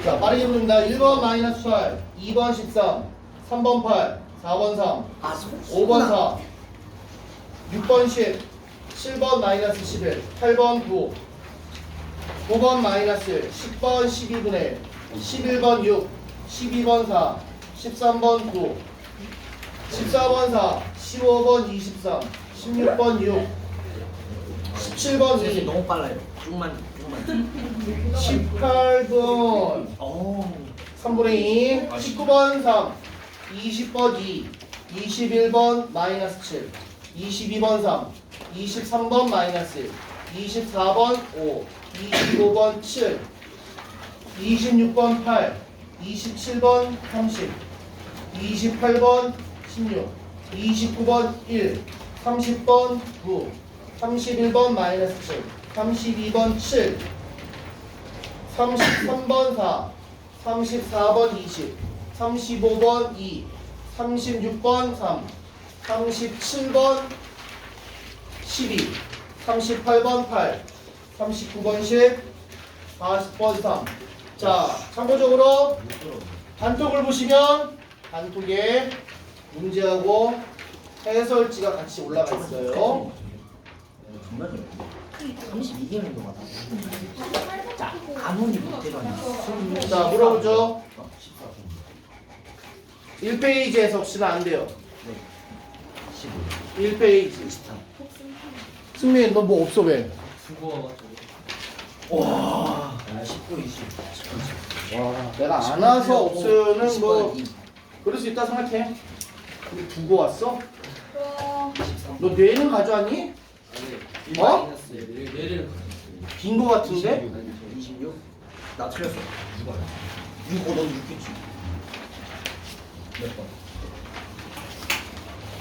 자, 빠르게 부릅니다. 1번 마이너스 8, 2번 13, 3번 8, 4번 3, 5번 4, 6번 10, 7번 마이너스 11, 8번 9, 9번 마이너스 10번 12분의 1, 11번 6, 12번 4, 13번 9, 14번 4, 15번 23, 16번 6, 17번 선생님 2, 너무 빨라요. 쭉만. 18번 오. 3분의 2, 19번 3, 20번 2, 21번 마이너스 7, 22번 3, 23번 마이너스 1, 24번 5, 25번 7, 26번 8, 27번 30, 28번 16, 29번 1, 30번 9, 31번 마이너스 7, 32번 7, 33번 4, 34번 20, 35번 2, 36번 3, 37번 12, 38번 8, 39번 10, 40번 3. 자, 참고적으로 단톡을 보시면 단톡에 문제하고 해설지가 같이 올라가 있어요. 정말 좋아요. 32개는 더 많아. 자, 아무리 못해도 아니야. 자, 물어보죠. 1페이지에서 혹시나 안 돼요. 네. 1페이지. 23. 승민, 너 뭐 없어 왜? 와. 19, 20. 와, 내가 안 와서 없으는 뭐 그럴 수 있다 생각해. 근데 두고 왔어? 너 뇌는 가져왔니? 어? 빈 거 같은데? 26? 나 틀렸어. 6. 너 6겠지. 몇 번?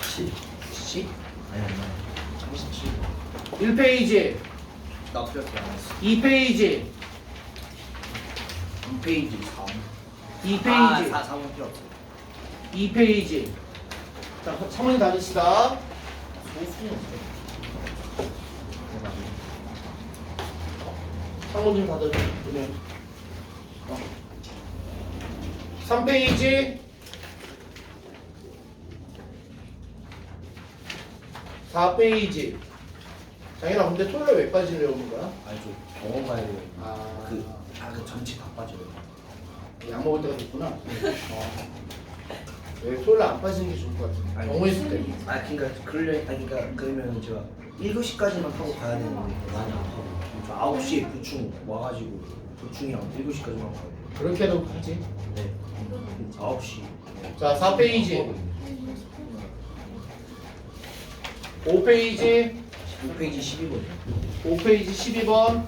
10. 10? 아니. 37. 1페이지, 나 틀렸어. 안 했어. 2페이지, 2페이지 3. 2페이지, 4번 필요 없어. 2페이지. 자, 사모님 다니시다. 소수는 없어. 사모님 다들 그냥. 3페이지, 4페이지. 장인아, 근데 토요일 왜 빠지려고 하는 거야? 아니 저 병원 가야 돼요. 아. 그 전체 다 빠져요. 약 먹을 때가 됐구나. 왜 토요일 안 빠지는 게 좋을 것 같은데. 아니, 병원에 있을 때. 그러면 제가 7시까지만 타고 가야 되는데 많이 안 타고 저 9시에 보충 와가지고 보충이랑 7시까지만 가야 돼요. 그렇게 해도 가지. 네. 9시. 자, 4페이지, 5페이지, 5페이지 12번. 5페이지 12번.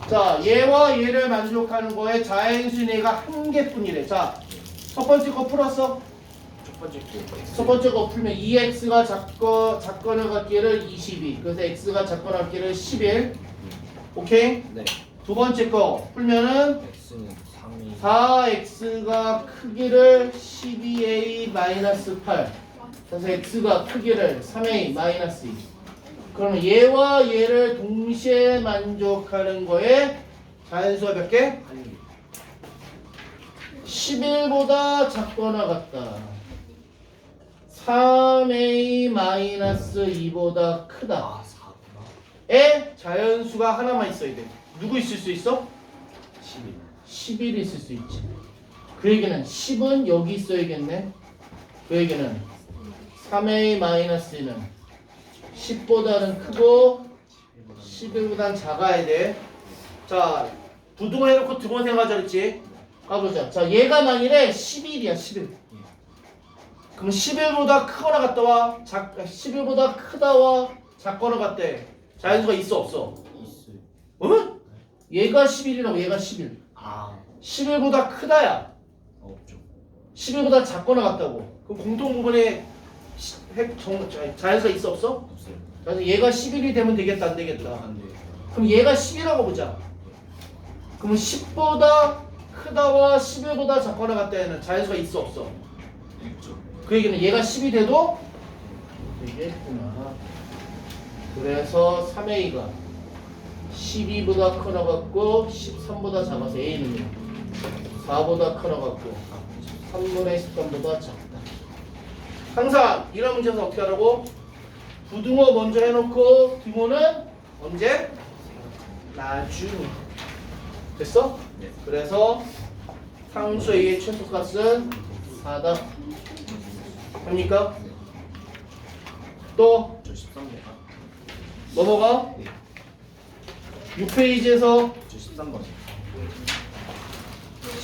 자, 얘와 얘를 만족하는 거에 자연수뇌가 한 개뿐이래. 자, 첫 번째 거 풀었어? 첫 번째 거. 첫 번째 거 풀면 2x가 작건의 갖기를 22, 그래서 x가 작건의 갖기를 11. 오케이? 네. 두 번째 거 풀면은 x는 3이 4x가 크기를 12a-8, 그래서 x가 크기를 3a-2. 그러면 얘와 얘를 동시에 만족하는 거에 자연수가 몇 개? 11보다 작거나 같다. 3a-2보다 크다. 4구나. 에 자연수가 하나만 있어야 돼. 누구 있을 수 있어? 11. 11이 있을 수 있지. 그 얘기는 10은 여기 있어야겠네. 그 얘기는 3a-는 10보다는 크고 11보다는 작아야 돼. 자, 부등호 해놓고 등호 생각하자 그랬지? 가보자. 자, 얘가 만일에 11이야, 11. 그럼 11보다 크거나 같다와 11보다 크다와 작거나 같대. 자연수가 있어 없어? 있어요. 어? 얘가 11이라고 얘가 11. 아, 11보다 크다야. 없죠. 11보다 작거나 같다고. 그럼 공통 부분에 자연수가 있어 없어? 없어요. 그래서 얘가 11이 되면 되겠다 안 되겠다. 안 돼요. 그럼 얘가 10이라고 보자. 그러면 10보다 크다와 11보다 작거나 같다에는 자연수가 있어 없어? 있죠. 그 얘기는 얘가 10이 돼도 되겠구나. 그래서 3a가 12보다 커나갔고 13보다 작아서 A는요 4보다 커나갔고 3분의 13보다 작다. 항상 이런 문제에서 어떻게 하라고? 부등호 먼저 해놓고 등호는 언제? 나중에. 됐어? 네. 그래서 상수 A의 최소값은 4다. 됩니까? 또 저 13번. 넘어가. 네. 6페이지에서 저 13번.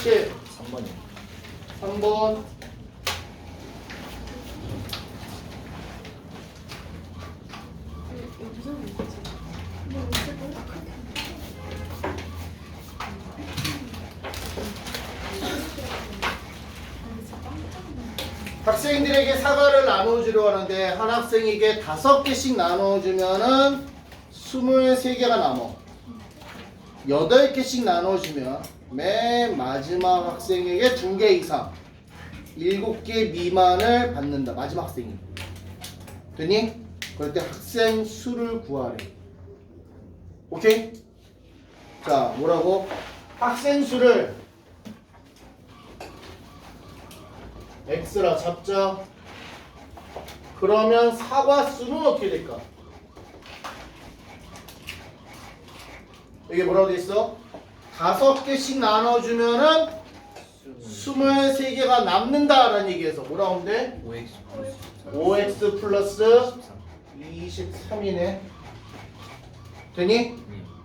3번 3번이요. 학생들에게 사과를 나눠주려 하는데 한 학생에게 5개씩 나눠주면은 23개가 남어. 8개씩 나눠주면 맨 마지막 학생에게 2개 이상 7개 미만을 받는다. 마지막 학생이. 되니? 그럴 때 학생 수를 구하래. 오케이? 자, 뭐라고? 학생 수를 x라 잡자. 그러면 사과 수는 어떻게 될까? 이게 뭐라고 돼 있어? 5개씩 나눠주면은 23개가 남는다라는 얘기에서 뭐라고 하면 돼? 5x 플러스 23이네. 되니?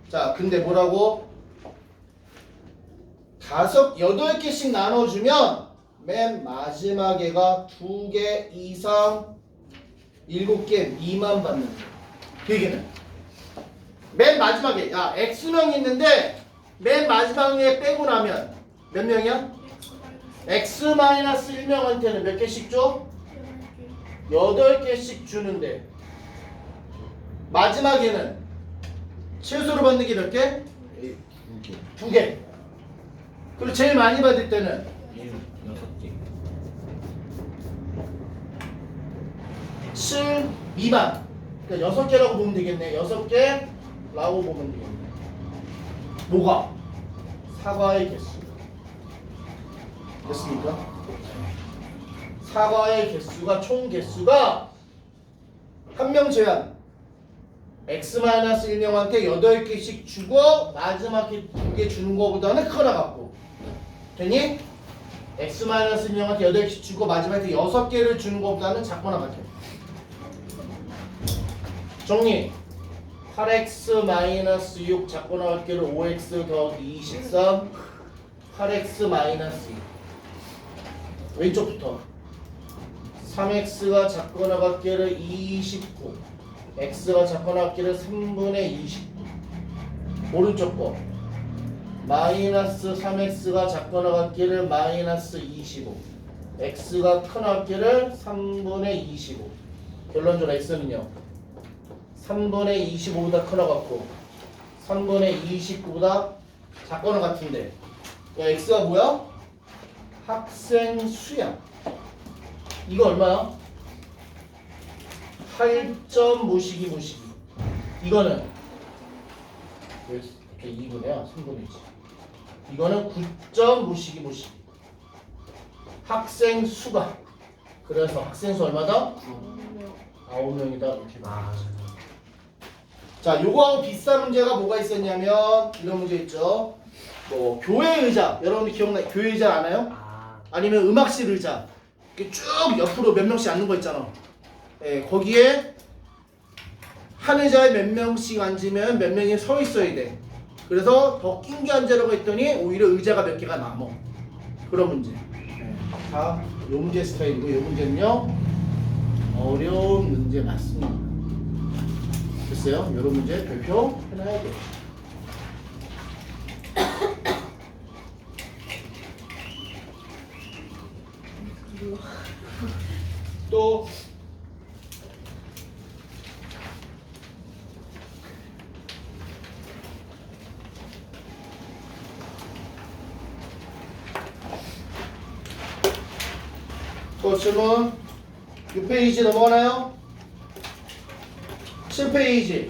자, 근데 뭐라고? 8개씩 나눠주면 맨 마지막 애가 2개 이상 7개 미만 받는 거야. 그 얘기는 맨 마지막에 야 x명이 있는데 맨 마지막에 빼고 나면 몇 명이야? x-1명한테는 몇 개씩 줘? 8개씩 주는데 마지막에는 최소로 받는 게 몇 개? 2개. 그리고 제일 많이 받을 때는 6개. 7 미만. 그러니까 6개라고 보면 되겠네. 6개라고 보면 되겠네. 뭐가? 사과의 개수. 됐습니까? 사과의 개수가 총 개수가 한 명 제한 x-1명한테 8개씩 주고 마지막에 2개 주는 거보다는 크거나 같고 되니? x-1명한테 8개씩 주고 마지막에 6개를 주는 것보다는 작거나 같아. 정리. 8x-6 작거나 같기를 5x 더하기 23 8x-2 왼쪽부터 3x가 작거나 같기를 29 x가 작거나 같기를 3분의 29 오른쪽 거 마이너스 3x가 작거나 같기를 마이너스 25 x가 크나 같기를 3분의 25 결론적으로 x는요 3분의 25보다 크나 같고 3분의 29보다 작거나 같은데 야 x가 뭐야? 학생 수야. 이거 얼마야? 8점 모시기 모시기. 이거는 왜 이렇게 2분이야? 3분이지. 이거는 9점 모시기 모시기. 학생 수가. 그래서 학생 수 얼마다? 9명이다. 이렇게 봐. 자, 요거하고 비슷한 문제가 뭐가 있었냐면 이런 문제 있죠. 뭐 교회 의자. 여러분들 기억나? 교회 의자 아나요? 아니면 음악실 의자. 이렇게 쭉 옆으로 몇 명씩 앉는 거 있잖아. 예, 거기에 한 의자에 몇 명씩 앉으면 몇 명이 서 있어야 돼. 그래서 더 낀 게 앉으라고 했더니 오히려 의자가 몇 개가 남어. 그런 문제. 예, 다 요 문제 스타일이고 요 문제는요 어려운 문제 맞습니다. 됐어요? 요런 문제 별표 해놔야 돼. 또 질문 6페이지 넘어가나요? 7페이지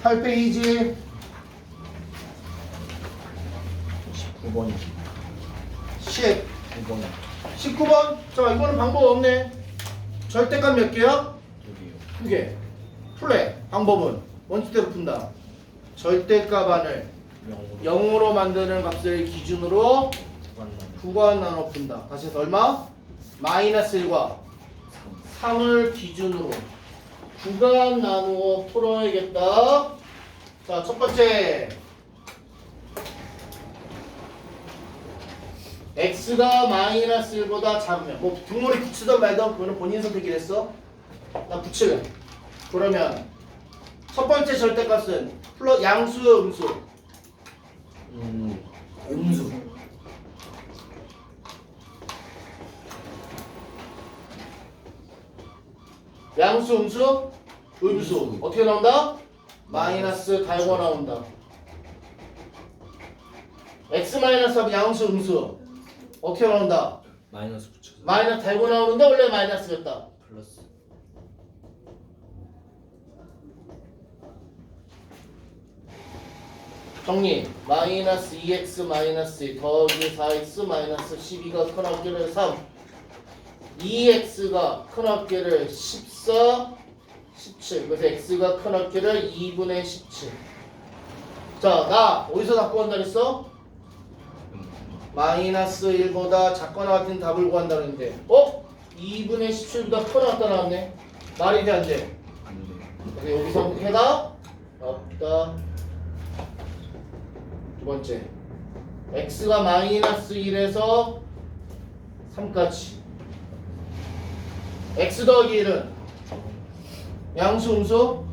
8페이지 19번이 10 9번 19번. 자, 이거는 방법 없네. 절대값 몇 개야? 여기요. 2개. 풀래. 방법은 원칙대로 푼다. 절대값 안을 0으로 만드는 값을 기준으로 구간 나눠 푼다. 다시 해서 얼마? 마이너스 1과 3을 기준으로 구간 나누어 풀어야겠다. 자, 첫 번째. x가 마이너스 1보다 작으면 뭐 등호를 붙이든 말든 그거는 본인 선택이랬어. 나 붙이래. 그러면 첫 번째 절대값은 플러스 양수 음수. 음수 양수 음수 음수 어떻게 나온다? 마이너스 달고 나온다. x 마이너스 하면 양수 음수 어떻게 나온다? 마이너스 붙여서 마이너스 달고 나오는데 원래 마이너스였다. 플러스 정리. 마이너스 2x 마이너스 2 더하기 4x 마이너스 12가 큰 합계를 3 2x가 큰 합계를 14 17 그래서 x가 큰 합계를 2분의 17. 자, 나 어디서 갖고 간다 그랬어? 마이너스 1보다 작거나 같은 답을 구한다 그랬는데 2분의 17보다 크거나 같다 나왔네. 말이 돼 안 돼? 그래서 여기서 해다 없다. 두 번째, x가 마이너스 1에서 3까지 x 더하기 1은 양수 음수?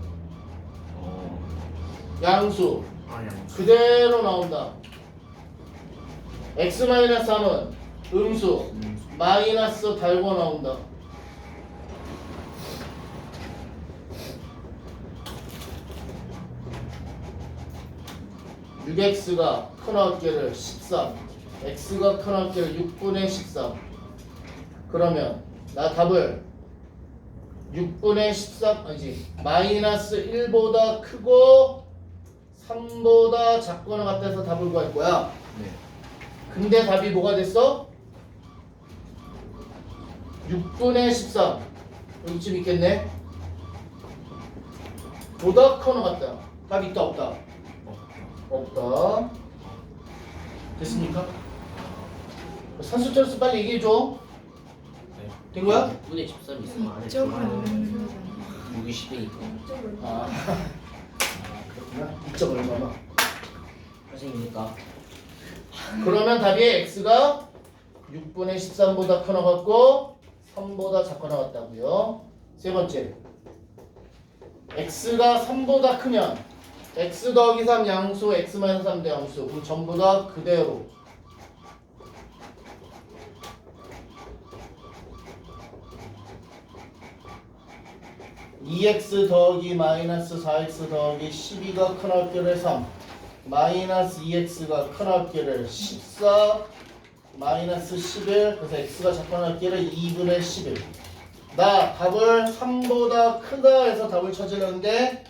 양수 양수 그대로 나온다. x 마이너스 3은 음수 마이너스 달고 나온다. 육 x가 큰 합계를 13 x가 큰 합계를 6분의 13. 그러면 나 답을 6분의 13 아니지 마이너스 1보다 크고 3보다 작거나 같다 해서 답을 구할 거야. 네. 근데 답이 뭐가 됐어? 6분의 13 여기쯤 있겠네. 보다 커나 같다. 답 있다 없다? 없다. 됐습니까? 산수철수 빨리 얘기해줘. 된 거야? 6분의 13 있으면 안 해. 이쪽은 없는 6이 10이니까 아 그렇구나. 2점 얼마나? 선생님이니까 그러면 답이 x가 6분의 13보다 커 나갔고 3보다 작거 나갔다고요. 세 번째, x가 3보다 크면 x 더하기 3 양수 x 마이너스 3 대양수 그럼 전부 다 그대로. (2x) 더하기 마이너스 4x 더하기 12가 큰 합계를 3 마이너스 2x가 큰 합계를 14 마이너스 11 그래서 x가 작은 합계를 2분의 11. 나 답을 3보다 크다 해서 답을 찾으려는데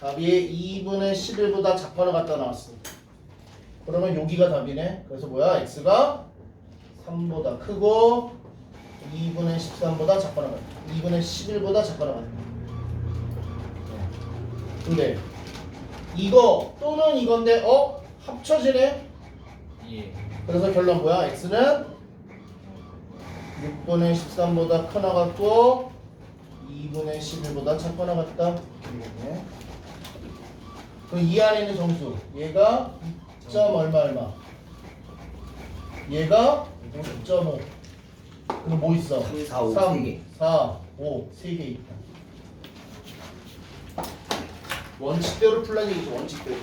답이 2분의 11보다 작거나 같다 나왔어. 그러면 여기가 답이네. 그래서 뭐야? x가 3보다 크고 2분의 13보다 작거나 같다. 2분의 11보다 작거나 같다. 근데 이거 또는 이건데 합쳐지네. 예. 그래서 결론 뭐야? x는 6분의 13보다 커 나갔고 2분의 11보다 작거 나갔다. 이거네. 그럼 이 안에 있는 정수 얘가 2점 얼마 얘가 2.5. 그럼 뭐 있어? 3, 4, 5 3, 3개 4, 5 3개 있다. 원칙대로 풀란 얘기죠. 원칙대로.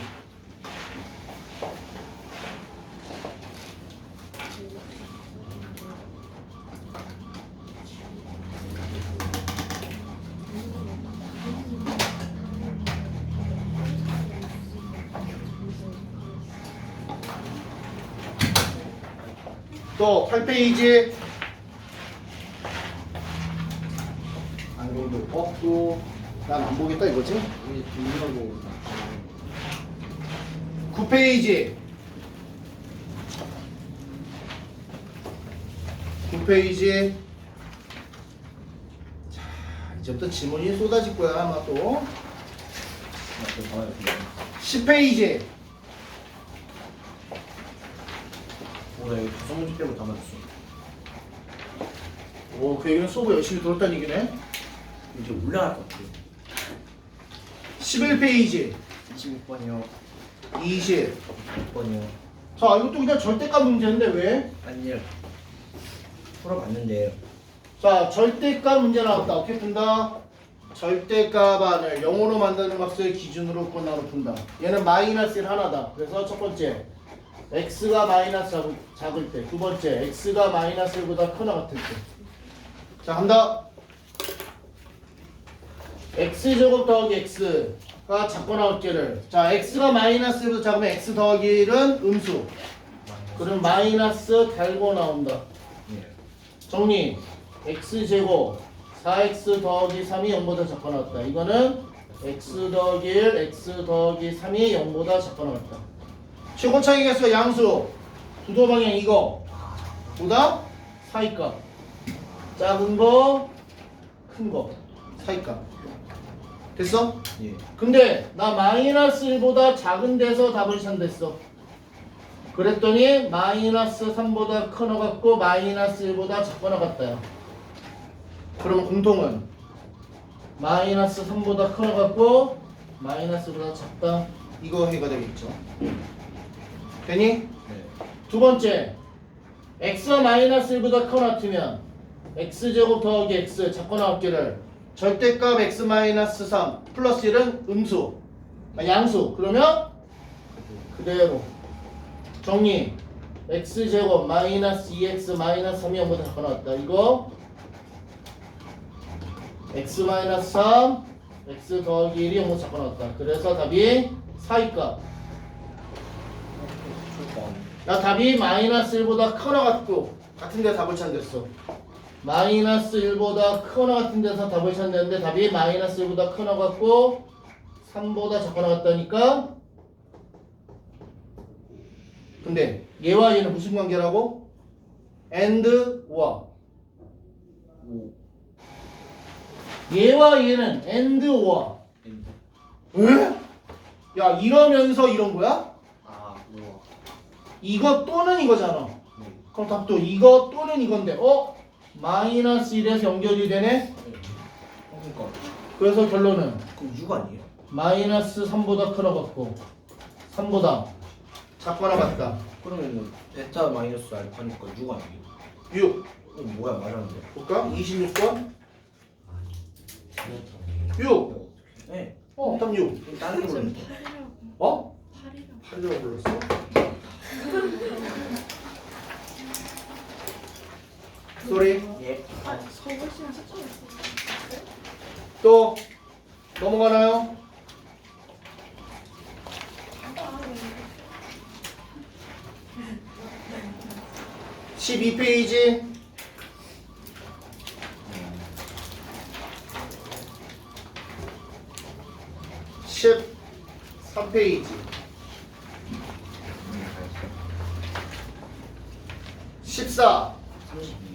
또 8페이지 안경도 꺾고 난 안 보겠다 이거지? 이게 동일하고 9페이지 9페이지. 자, 이제부터 지문이 쏟아질 거야 아마 또. 10페이지. 오나 여기 다섯 문제 빼고 다 맞았어. 오, 그 얘기는 수업 열심히 들었다는 얘기네. 이제 올라갈 것 같아. 11페이지 26번이요. 20. 6번이요. 자, 이것도 그냥 절대값 문제인데 왜? 아니요. 풀어봤는데 자, 절대값 문제 나왔다. 어떻게 푼다? 절대값 안을 0으로 만드는 값을 기준으로 끝나로 푼다. 얘는 마이너스 1 하나다. 그래서 첫 번째 x가 마이너스 작을 때, 두 번째 x가 마이너스 1보다 크나 같을 때. 자, 간다. x제곱 더하기 x가 작거나 같기를. 자, x가 마이너스 1보다 작으면 x 더하기 1은 음수. 그럼 마이너스 달고 나온다. 예. 정리. x제곱 4x 더하기 3이 0보다 작거나 같다. 이거는 x 더하기 1, x 더하기 3이 0보다 작거나 같다. 최고 차이 개수가 양수. 구도 방향 이거. 보다 사이값. 작은 거, 큰 거. 사이값. 됐어? 예. 근데 나 마이너스 1보다 작은 데서 답을 찾댔어. 그랬더니 마이너스 3보다 크나 같고 마이너스 1보다 작거나 같다요. 그러면 공통은 마이너스 3보다 크나 같고 마이너스 1보다 작다. 이거 해가 되겠죠. 되니? 네. 두 번째, x가 마이너스 1보다 크나 같으면 x제곱 더하기 x 작거나 같기를 절대값 x 마이너스 3 플러스 1은 음수, 양수. 그러면 그대로 정리. x제곱 마이너스 2x 마이너스 3이 0보다 작거나 같다. 이거 x 마이너스 3 x 더하기 1이 0보다 작거나 같다. 그래서 답이 사이값. 나 답이 마이너스 1보다 크거나 같고 같은 데 답을 찾았어. 마이너스 1보다 크거나 같은 데서 답을 찾는데 답이 마이너스 1보다 크거나 같고 3보다 작거나 같다니까. 근데 얘와 얘는 무슨 관계라고? and와 오. 얘와 얘는 and와 왜? 야, 이러면서 이런 거야? 아, 우와. 이거 또는 이거잖아. 네. 그럼 답도 이거 또는 이건데 마이너스 1에서 연결이 되네? 그러니까 그래서 결론은 그럼 6 아니에요? 마이너스 3보다 크나 같고 3보다 작거나 같다. 그러면은 베타 마이너스 알파니까 6 아니에요? 6 뭐야 말하는데? 볼까? 26번 6 네. 답 6 그럼 다른 게 모르는데. 어? 8이라고 8이라고 불렀어? 쏘리. 예. 서울시랑 시청했어. 또 넘어가나요? 아, 12페이지 13페이지 14 32요.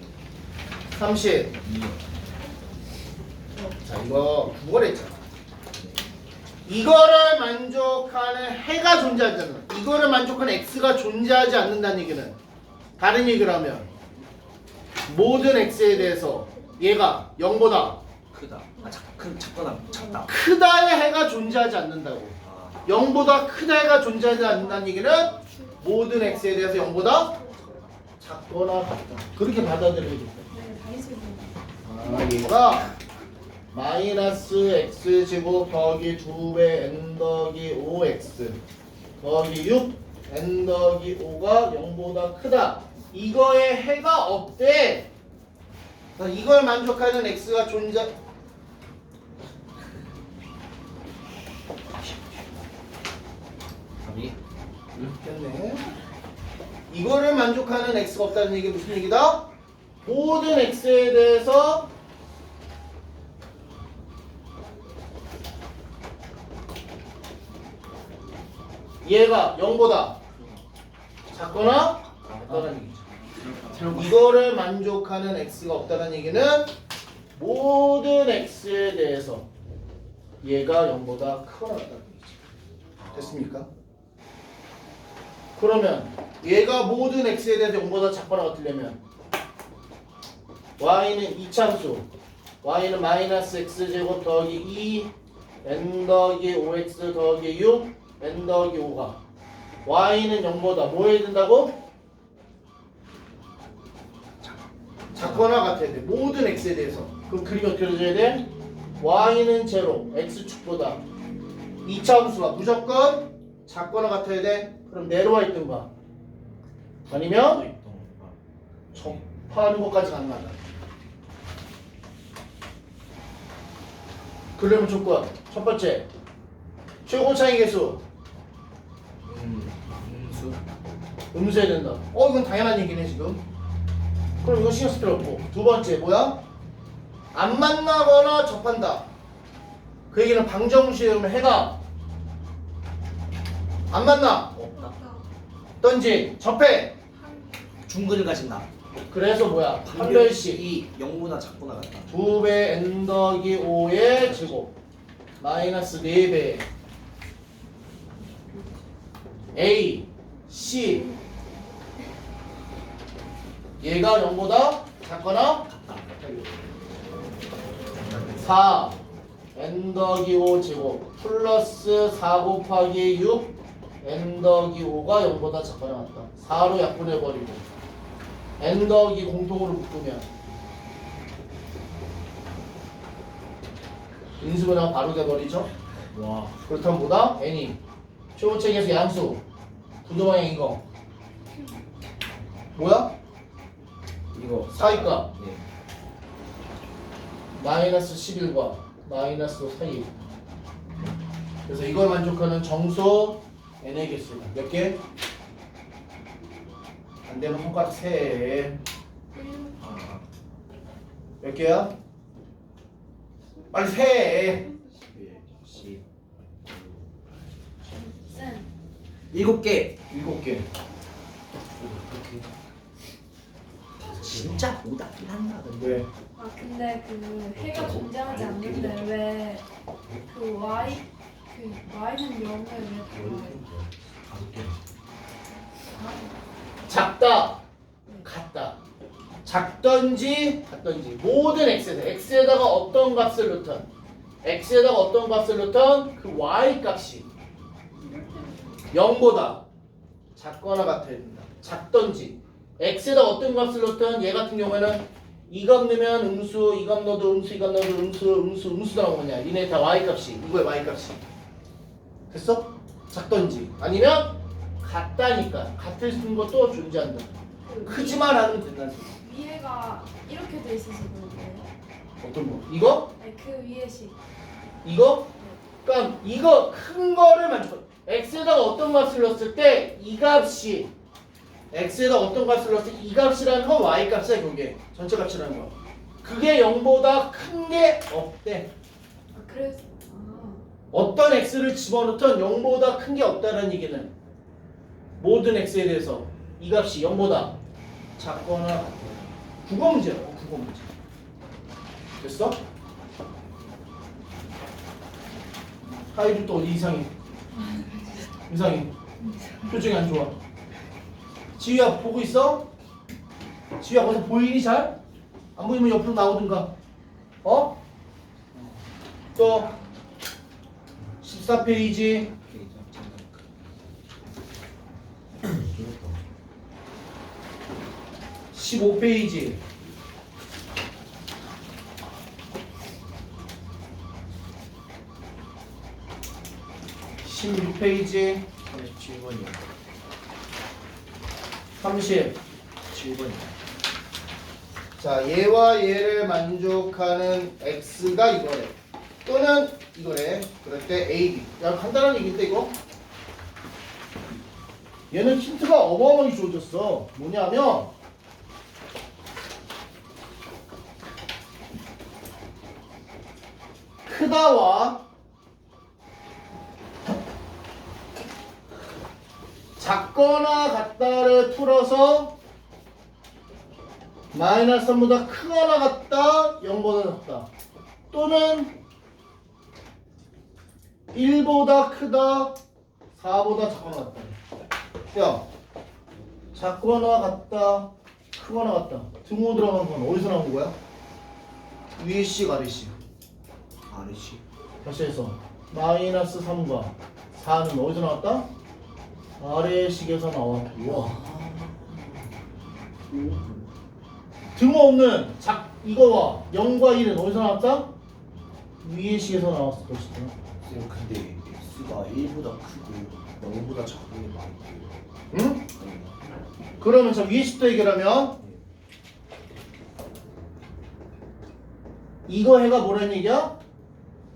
30 자, 이거 국어를 했잖아. 이거를 만족하는 해가 존재하지 않는다. 이거를 만족하는 x가 존재하지 않는다는 얘기는 다른 얘기를 하면 모든 x에 대해서 얘가 0보다 크다. 작거나 작다. 크다의 해가 존재하지 않는다고. 아, 0보다 크다 해가 존재하지 않는다는 얘기는 모든 x에 대해서 0보다 작거나 같다. 그렇게 받아들여야겠다. 네, 다 있어요. 얘가 마이너스 x제곱 더하기 2배 n 더하기 5x 더하기 6 n 더하기 5가 0보다 크다. 이거에 해가 없대. 그래서 이걸 만족하는 x가 존재. 답이? 됐네. 이거를 만족하는 x가 없다는 얘기 무슨 얘기다? 모든 x에 대해서 얘가 0보다 작거나 같다는 얘기죠. 이거를 만족하는 x가 없다는 얘기는 모든 x에 대해서 얘가 0보다 크거나 같다는 얘기죠. 됐습니까? 그러면 얘가 모든 x에 대해서 0보다 작거나 같으려면 y는 이차함수 y는 마이너스 x제곱 더하기 2 n 더하기 5x 더하기 6 n 더하기 5가 y는 0보다 뭐 해야 된다고? 작거나 같아야 돼. 모든 x에 대해서. 그럼 그림이 어떻게 그려져야 돼? y는 제로, x축보다 2차 함수가 무조건 작거나 같아야 돼. 그럼 내려와 있던 거야. 아니면 접하는 것까지 가능하다. 그러면 조건 첫 번째 최고 차이 계수 음수. 음수해야 된다. 이건 당연한 얘기네 지금. 그럼 이거 신경 쓸 필요 없고. 두 번째 뭐야? 안 만나거나 접한다. 그 얘기는 방정식이면 해가 안 만나 없다. 던지 접해. 중근을 가진다. 그래서 뭐야? 판별식 이 0보다 작거나 같다. 2배 n 더하기 5의 제곱 마이너스 4배 a c 얘가 0보다 작거나 같다. 4 n 더하기 5 제곱 플러스 4 곱하기 6 n 더하기 5가 0보다 작거나 같다. 4로 약분해버리고 n 더하기 공통으로 묶으면 인수분해가 바로 돼버리죠. 와. 그렇다면 뭐다? n이 최고책에서 양수 구도방향 이거 뭐야? 이거 사이값 예. 마이너스 11과 마이너스 사이. 그래서 이걸 만족하는 정수 n의 개수가 몇 개? 안 되면 손가락 세. 아, 몇 개야? 빨리 세. 10. 쌤 7개. 7개. 진짜 오답긴 한다. 왜? 근데 그 해가 존재하지 않는데 왜 그 y y는 0을 왜 작다, 같다. 작던지 같던지 모든 x에다가 어떤 값을 넣든 x에다가 어떤 값을 넣든 그 y 값이 0보다 작거나 같아야 된다. 작던지 x에다 어떤 값을 넣든 얘 같은 경우에는 이 값 넣으면 음수, 이 값 넣어도 음수, 이 값 넣어도 음수다 나오냐. 이네 다 y 값이 이거의 y 값이 됐어? 작던지 아니면 같다니까 같은 것도 존재한다. 크지만 않으면 된다는 소리. 위에가 이렇게 돼 있어서 그런데요? 어떤 거? 이거? 아니 그 위에 식 이거? 그러니까 이거 큰 거를 만족. x에다가 어떤 값을 넣었을 때 이 값이 x에다 어떤 값을 넣었을 때 이 값이라는 건 y 값이야. 그게 전체 값이라는 거. 그게 0보다 큰 게 없대. 그래서 어떤 x를 집어넣든 0보다 큰 게 없다는 얘기는 모든 x에 대해서 이 값이 0보다 작거나 같다. 국어 문제라고. 국어 문제. 됐어? 하이도 또 어디 이상해? 이상해. 표정이 안 좋아. 지휘야 보고 있어? 지휘야 거기서 보이니 잘? 안 보이면 옆으로 나오든가. 어? 또 14페이지 15페이지 16페이지 37번이요. 37번이야. 자, 얘와 얘를 만족하는 x가 이거래. 또는 이거래. 그럴 때 a, b. 야, 간단한 얘기인데 이거. 얘는 힌트가 어마어마하게 좋아졌어. 뭐냐면 크다와 같거나 같다를 풀어서 마이너스 3보다 크거나 같다 0보다 작다 또는 1보다 크다 4보다 작거나 같다. 야 작거나 같다 크거나 같다 등호 들어간 건 어디서 나온 거야? 위에 식 아래 식. 아래시. 다시 해서 마이너스 3과 4는 어디서 나왔다? 아래 식에서 나왔고 등호 없는 이거와 0과 1은 어디서 나왔다? 위에 식에서 나왔을 것이다. 쌤 근데 x가 1보다 크고 0보다 작은 게 많고요. 응? 그러면 저 위에 식도 해결하면 이거 해가 뭐라는 얘기야?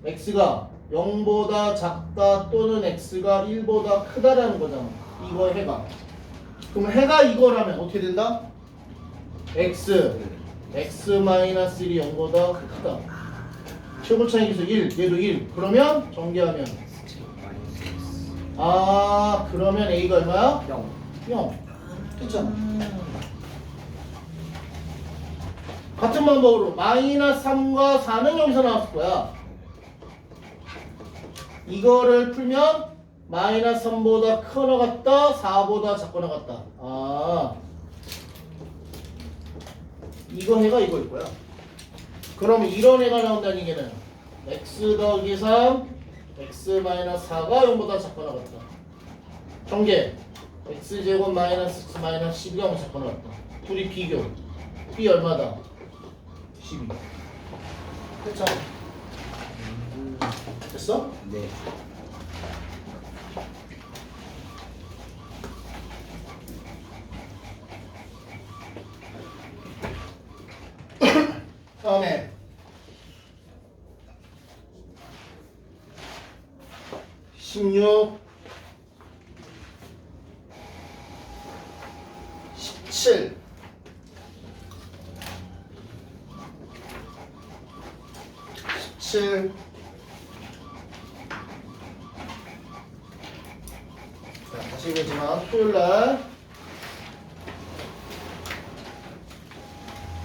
x가 0보다 작다 또는 x가 1보다 크다라는 거잖아. 이거 해가. 그럼 해가 이거라면 어떻게 된다? x 1이 0보다 크다. 최고 차이기수 1, 얘도 1. 그러면 전개하면 그러면 a가 얼마야? 0. 0. 됐잖아. 같은 방법으로 마이너스 3과 4는 여기서 나왔을 거야. 이거를 풀면 마이너스 3보다 크거나 같다 4보다 작거나 같다. 이거 해가 이거일 거야. 그럼 이런 해가 나온다는 얘기는 x 더하기 3 x 마이너스 4가 0보다 작거나 같다. 전개 x제곱 마이너스 x 마이너스 12가 0보다 작거나 같다. 둘이 비교 b 얼마다? 12. 됐잖아. 됐어? 네. 다음에 16 17 17 자, 다시 얘기하지만 토요일날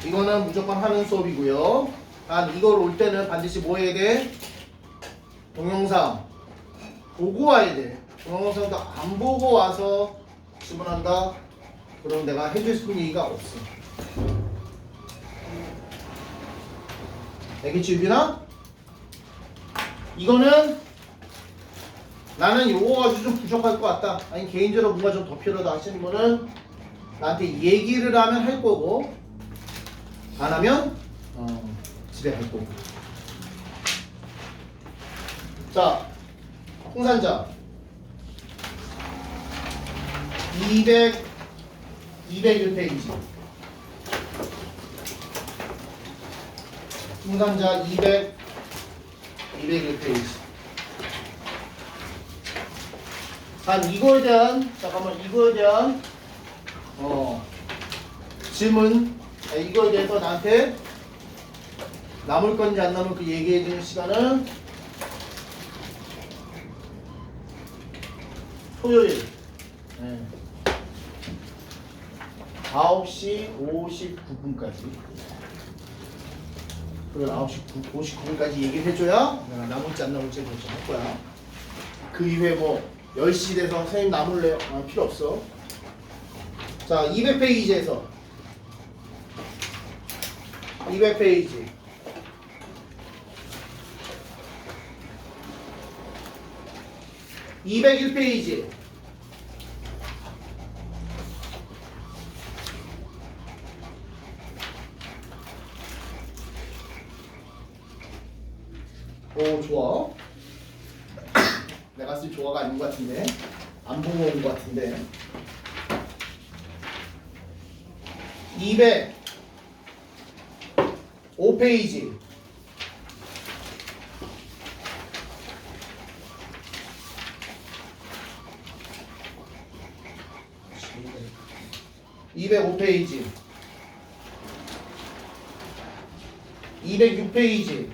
이거는 무조건 하는 수업이고요. 단 이걸 올 때는 반드시 뭐 해야 돼? 동영상 보고 와야 돼. 동영상도 안 보고 와서 지문한다. 그럼 내가 해줄 수 있는 얘기가 없어. 알겠지 유빈아? 이거는 나는 요거 가지고 좀 부족할 것 같다. 아니 개인적으로 뭔가 좀 더 필요하다 하시는 분은 나한테 얘기를 하면 할 거고 안 하면 집에 갈 거고. 자, 풍산자 201페이지. 풍산자 201페이지. 이거에 대한 질문, 이거에 대해서 나한테 남을 건지 안 남을 건지 얘기해 주는 시간은 토요일 9시 59분까지. 그래 9시 59분까지 얘기를 해줘야 내가 남을지 안 남을지 결정할 거야. 그 이후에 뭐 10시 돼서 선생님 남을래요? 필요 없어. 자 200페이지에서 200페이지 201페이지 오 좋아. 내가 쓸 좋아가 아닌 것 같은데 안 보고 온 것 같은데 205페이지 205페이지 206페이지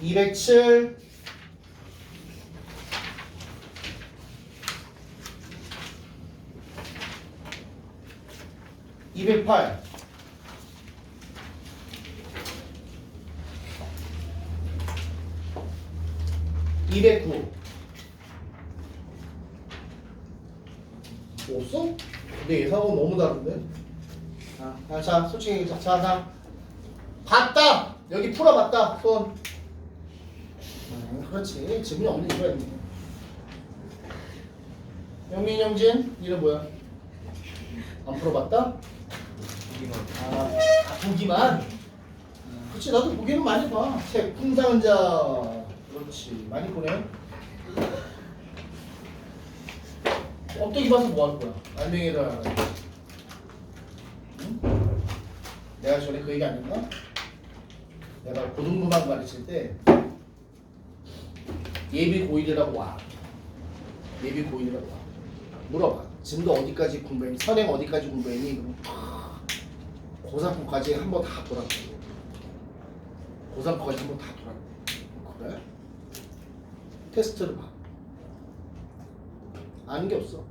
207 208 209 없어? 내 예상하고 너무 다른데? 자, 솔직히 자, 봤다! 여기 풀어봤다, 손. 그렇지. 질문이 없는 이유가 있네. 영민, 영진, 이름 뭐야? 안 풀어봤다? 보기만? 그렇지, 나도 보기는 많이 봐. 책, 풍상자. 그렇지, 많이 보네. 껍데기 봐서 뭐 할 거야? 알맹이를 알아야지. 응? 내가 전에 그 얘기 안 했나? 내가 고등부만 가르칠 때 예비 고1이라고 와. 예비 고1이라고 와. 물어봐. 지금도 어디까지 공부했니? 선행 어디까지 공부했니? 그럼 고3까지 한번 다 보라고. 고3까지 한번 다 보라고. 그래? 테스트를 봐. 아는 게 없어.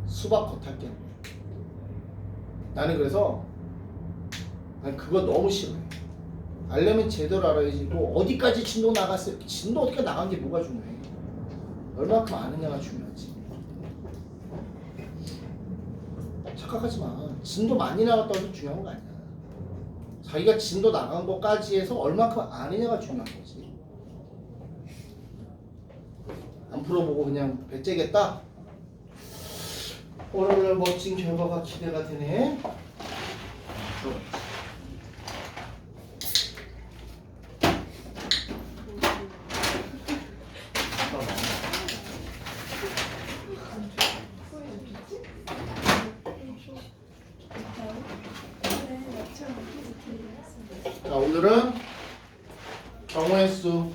수박 겉핥기. 나는 그래서 난 그거 너무 싫어해. 알려면 제대로 알아야지. 뭐 어디까지 진도 나갔어요. 진도 어떻게 나간 게 뭐가 중요해. 얼마큼 아느냐가 중요하지. 착각하지 마. 진도 많이 나갔다고 해서 중요한 거 아니야. 자기가 진도 나간 것까지 해서 얼마큼 아느냐가 중요한 거지. 안 풀어보고 그냥 배째겠다? 오늘 멋진 결과가 기대가 되네. 자, 오늘은 경우의 수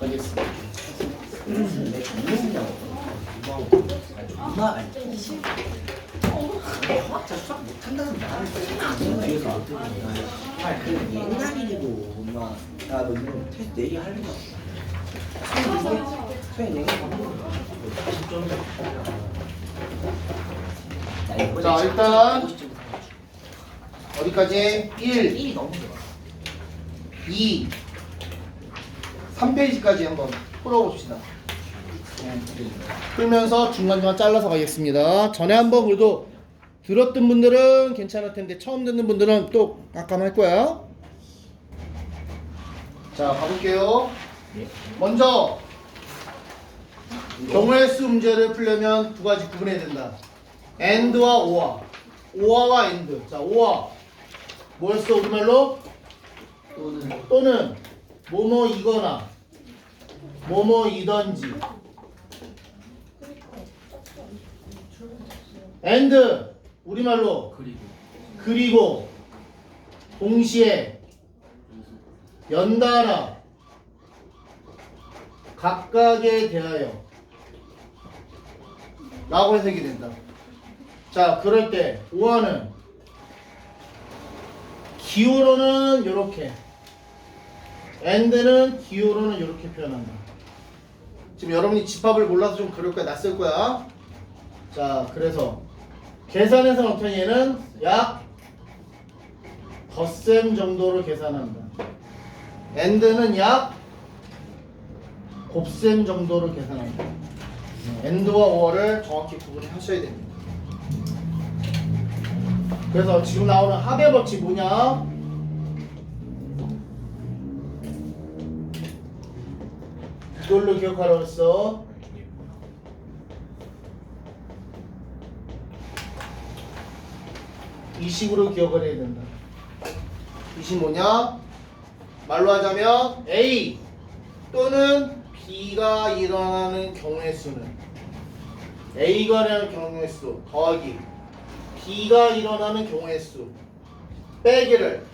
하겠습니다. 내 전문이라고. 정말 화학자 수학 못한다는 말을 뒤에서 어떻게 아 그 옛날 일이고 엄마 야너 이거 테스트 내일 할래? 선생님 내가 자, 일단 어디까지? 1, 1이 너무 좋아 2, 3페이지까지 한번 풀어봅시다. 풀면서 중간중간 잘라서 가겠습니다. 전에 한번 그래도 들었던 분들은 괜찮을 텐데 처음 듣는 분들은 또 깜깜할 거야. 자, 가볼게요. 먼저 경우의 수 문제를 풀려면 두 가지 구분해야 된다. and와 or. or와 and. 자, or. 뭘 써 우리말로? 또는 뭐뭐이거나 뭐뭐이던지. and 우리말로 그리고 동시에 연달아 각각에 대하여 라고 해석이 된다. 자, 그럴 때 오어는 기호로는 이렇게 and는 기호로는 이렇게 표현한다. 지금 여러분이 집합을 몰라서 좀 그럴 거야, 낯설 거야. 자, 그래서 계산해서 어떤 얘는 약 덧셈 정도로 계산한다. and는 약 곱셈 정도로 계산한다. and와 or를 정확히 구분하셔야 됩니다. 그래서 지금 나오는 합의 법칙 뭐냐? 이걸로 기억하라고 했어. 이 식으로 기억을 해야 된다. 이 식 뭐냐? 말로 하자면 A 또는 B가 일어나는 경우의 수는 A가 일어나는 경우의 수 더하기 B가 일어나는 경우의 수 빼기를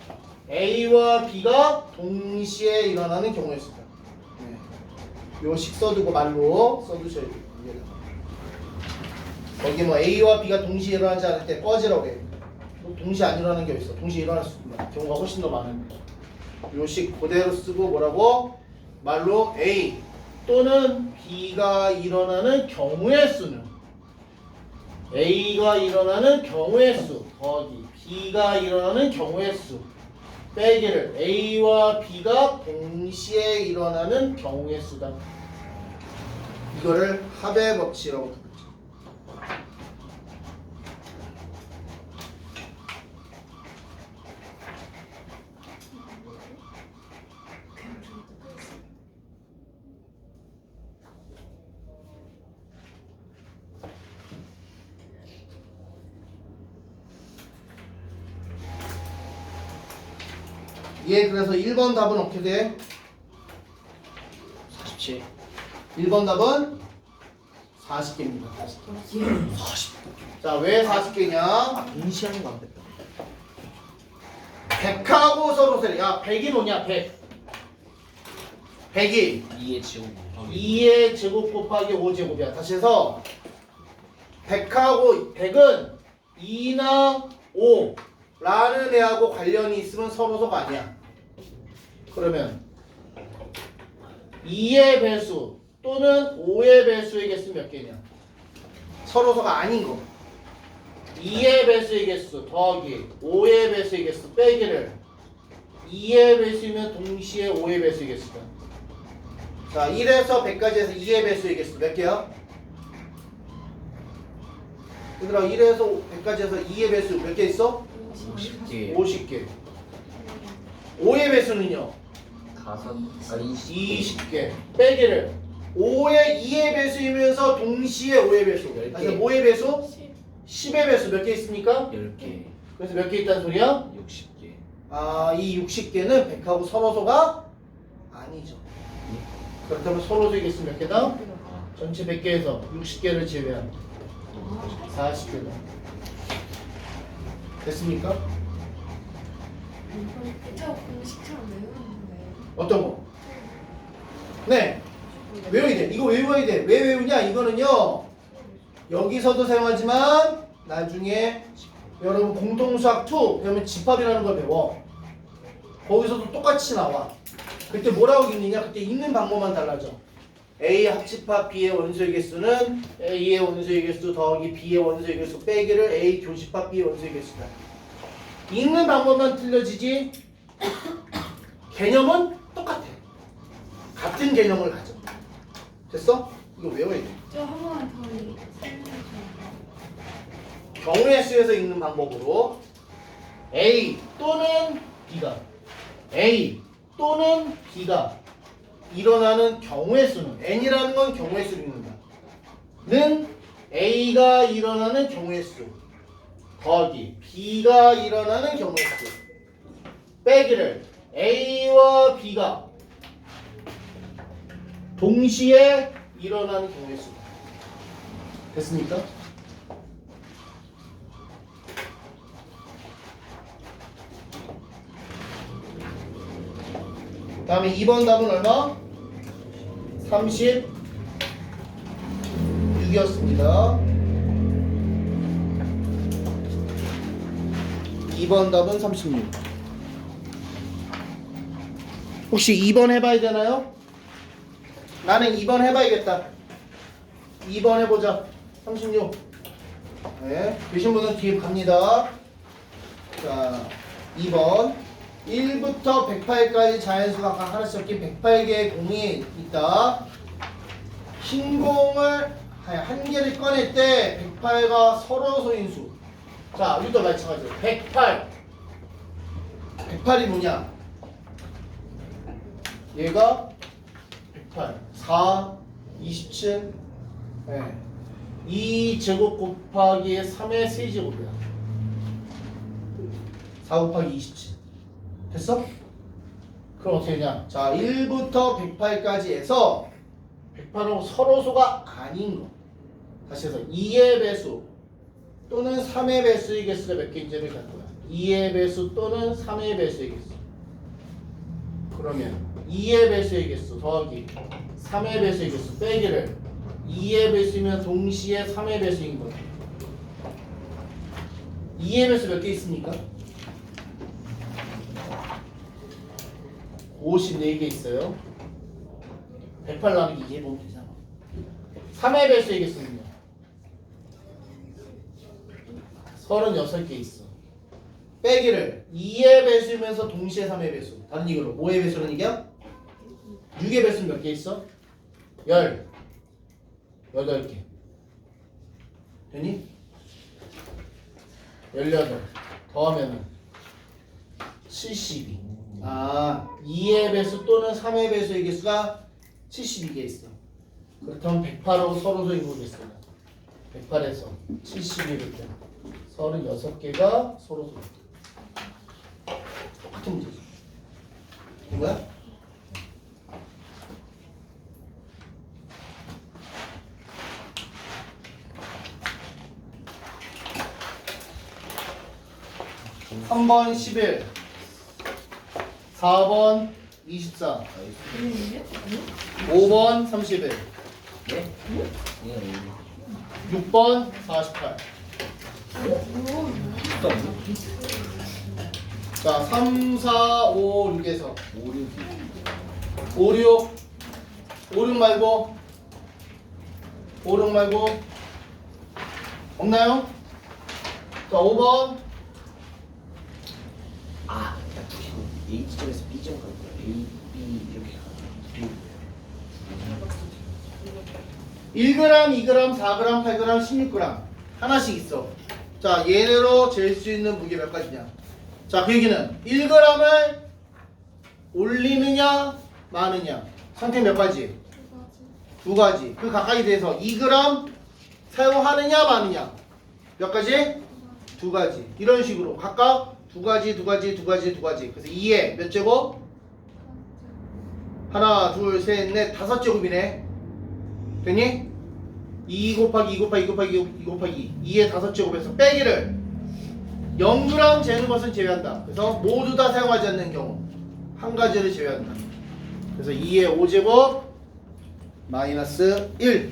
A와 B가 동시에 일어나는 경우의 수다. 요 식 써두고 말로 써두셔야 돼요. 거기 뭐 A와 B가 동시에 일어나지 않을 때 꺼지라고 해. 동시에 안 일어나는 게 있어. 동시에 일어날 수 있는 경우가 훨씬 더 많은데. 요식 그대로 쓰고 뭐라고? 말로 A 또는 B가 일어나는 경우의 수는 A가 일어나는 경우의 수 더하기 B가 일어나는 경우의 수 빼기를 A와 B가 동시에 일어나는 경우의 수다. 이거를 합의 법칙이라고 부르죠. 예, 그래서 1번 답은 어떻게 돼? 47. 1번 답은 40개입니다. 40. 자, 왜 40개냐? 아, 동시하는 거 안 됐다. 100하고 서로 세래. 야, 100이 뭐냐? 100. 100이 2의 제곱. 2의 제곱 곱하기 5제곱이야. 다시 해서 100하고 100은 2나 5라는 애하고 관련이 있으면 서로서가 아니야. 그러면 2의 배수 또는 5의 배수의 개수 몇 개냐? 서로서가 아닌 거. 2의 배수의 개수 더하기 5의 배수의 개수 빼기를 2의 배수이면 동시에 5의 배수의 개수다. 자, 1에서 100까지 해서 2의 배수의 개수 몇 개야? 얘들아, 1에서 100까지 해서 2의 배수 몇 개 있어? 50개. 50개. 5의 배수는요? 20개. 20개. 빼기를 5의 2의 배수이면서 동시에 5의 배수. 열 개. 그래서 5의 배수? 10의 배수 몇 개 있습니까? 10개. 그래서 몇 개 있다는 소리야? 60개. 아, 이 60개는 100하고 서로소가 아니죠. 그렇다면 서로소의 개수 몇 개다? 전체 100개에서 60개를 제외한 40개다. 됐습니까? 저 공식처럼 외우는 거예요. 어떤 거? 네. 외워야 돼. 이거 외워야 돼. 왜 외우냐? 이거는요. 여기서도 사용하지만 나중에 여러분 공통수학 2 배우면 집합이라는 걸 배워. 거기서도 똑같이 나와. 그때 뭐라고 읽느냐? 그때 읽는 방법만 달라져. A 합집합 B의 원소의 개수는 A의 원소의 개수 더하기 B의 원소의 개수 빼기를 A 교집합 B의 원소의 개수다. 읽는 방법만 틀려지지 개념은 똑같아. 같은 개념을 가져. 됐어? 이거 외워야 돼. 저 한 번만 더 설명해 주세요. 경우의 수에서 읽는 방법으로 A 또는 B가 일어나는 경우의 수는 n이라는 건 경우의 수를 읽는다. 는 A가 일어나는 경우의 수 더하기 B가 일어나는 경우의 수 빼기를 A와 B가 동시에 일어나는 경우의 수. 됐습니까? 다음에 2번 답은 얼마? 36이었습니다. 2번 답은 36. 혹시 2번 해봐야 되나요? 나는 2번 해봐야겠다. 2번 해보자. 36. 네, 되신 분은 뒤에 갑니다. 자, 2번. 1부터 108까지 자연수가 각 하나씩 섞인 108개의 공이 있다. 흰 공을 한 개를 꺼낼 때 108과 서로 소인수. 자, 여기도 마찬가지로 108. 108이 뭐냐? 얘가 108. 4, 27. 네. 2제곱 곱하기 3의 세제곱이야. 4 곱하기 27. 됐어? 그럼 어떻게 되냐? 자, 1부터 108까지 해서 108하고 서로소가 아닌 거. 다시 해서 2의 배수 또는 3의 배수의 개수가 몇 개인지를 갖고 와. 2의 배수 또는 3의 배수의 개수. 그러면 2의 배수의 개수 더하기 3의 배수의 개수 빼기를 2의 배수이면 동시에 3의 배수인 거야. 2의 배수 몇 개 있습니까? 54개 있어요. 108 나누기 2 해보면 되잖아. 3의 배수이겠습니다. 36개 있어. 빼기를 2의 배수이면서 동시에 3의 배수. 다른 얘기로 5의 배수는 이게 6의 배수는 몇 개 있어? 18개. 되니? 18 더하면은 72. 아, 2의 배수 또는 3의 배수의 개수가 72개 있어. 그렇다면 108하고 서로소인 거겠습니다. 108에서 72를 때 36개가 서로소. 똑같은 문제죠. 된 거야? 삼번 11, 4번 24, 선생님이요? 5번 31, 네? 6번 48. 자, 3, 4, 5, 6에서 5, 6, 5, 6 말고 5, 6 말고 없나요? 자, 5번 아, 야, 둘이 A 지점에서 B 지점 갈 거야. A, B 이렇게 가는 1g, 2g, 4g, 8g, 16g 하나씩 있어. 자, 얘네로 잴 수 있는 무게 몇 가지냐? 자, 그 얘기는 1g을 올리느냐 마느냐 선택 몇 가지? 두 가지. 그 가까이 대해서 2g 사용하느냐 마느냐 몇 가지? 두 가지. 이런 식으로 각각 두 가지, 두 가지, 두 가지, 두 가지. 그래서 2에 몇 제곱? 하나, 둘, 셋, 넷, 5제곱이네. 되니? 2 곱하기 2 곱하기 2 곱하기 2 곱하기 2의 5제곱에서 빼기를 0g 재는 것은 제외한다. 그래서 모두 다 사용하지 않는 경우 한 가지를 제외한다. 그래서 2의 5제곱 마이너스 1.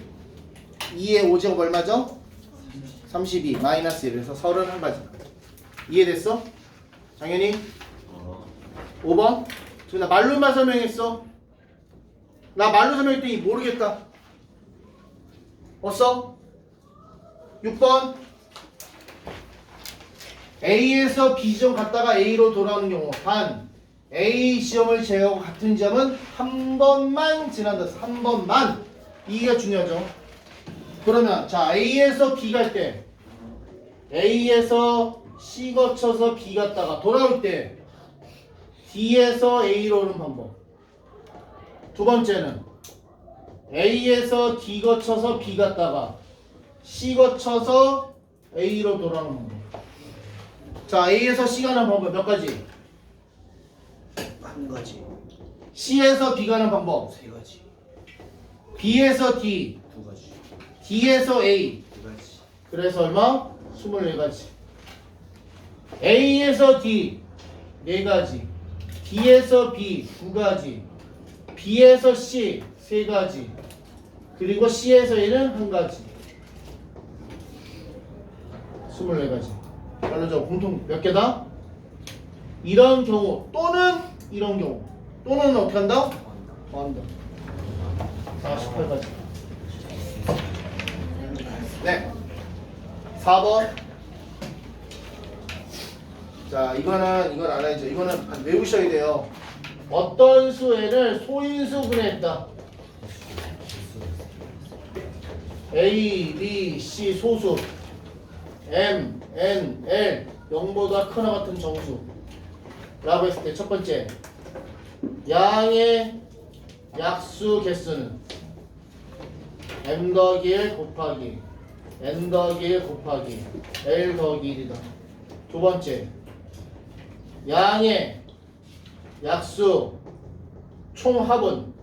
2의 5제곱 얼마죠? 32 마이너스 1. 그래서 31가지. 이해됐어? 당연히 5번. 지금 나 말로만 설명했어. 나 말로 설명했더니 모르겠다. 없어? 6번. A에서 B 지점 갔다가 A로 돌아오는 경우 단 A 지점을 제외하고 같은 지점은 한 번만 지난다. 한 번만. 이게 중요하죠. 그러면 자 A에서 B 갈 때 A에서 C 거쳐서 B 갔다가 돌아올 때 D에서 A로 오는 방법. 두 번째는 A에서 D 거쳐서 B 갔다가 C 거쳐서 A로 돌아오는 방법. 자, A에서 C 가는 방법 몇 가지? 한 가지, C에서 B 가는 방법. 세 가지, B에서 D, 두 가지, D에서 A. 두 가지. 그래서 얼마? 24가지. A에서 D 4가지. D에서 B 2가지. B에서 C 3가지. 그리고 C에서 A는 1가지. 24가지. 말로죠. 공통 몇 개다? 이런 경우 또는 이런 경우 또는 어떻게 한다? 더한다. 48가지. 네. 4번. 자, 이건 알아야죠. 이거는 외우셔야 돼요. 어떤 수에는 소인수 분해했다. A, B, C 소수. M, N, L 0보다 크나 같은 정수. 라고 했을 때 첫 번째. 양의 약수 개수는 M 더하기 1 곱하기 N 더하기 1 곱하기 L 더하기 1이다. 두 번째. 양의 약수 총합은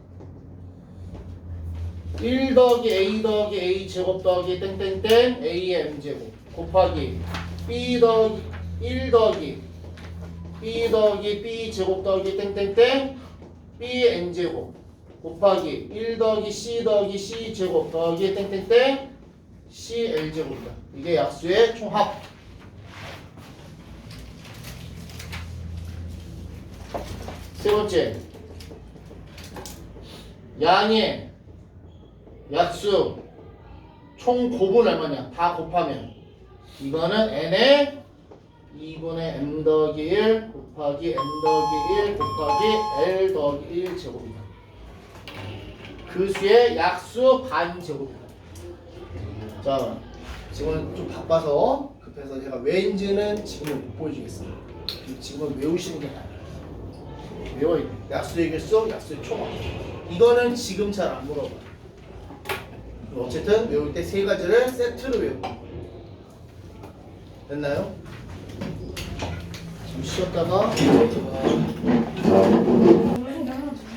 1 더하기 A 더하기 A 제곱 더하기 땡땡땡 A의 M 제곱 곱하기 B 더하기 1 더하기 B 더하기 B 제곱 더하기 땡땡땡 B의 N 제곱 곱하기 1 더하기 C 더하기 C 제곱 더하기 땡땡땡 C L 제곱이다. 이게 약수의 총합. 세 번째, 양의 약수 총 곱은 얼마냐? 다 곱하면 이거는 n의 2분의 m 더하기 1 곱하기 m 더하기 1 곱하기 l 더하기 1 제곱이다. 그 수의 약수 반 제곱이다. 자, 지금은 좀 바빠서 급해서 제가 왜인지는 지금은 못 보여주겠습니다. 지금은 외우시는 게 나아요. 외워야 돼. 약수의 개수, 약수의 총합. 이거는 지금 잘 안 물어봐. 어쨌든 외울 때 세 가지를 세트로 외우고. 됐나요? 좀 쉬었다가.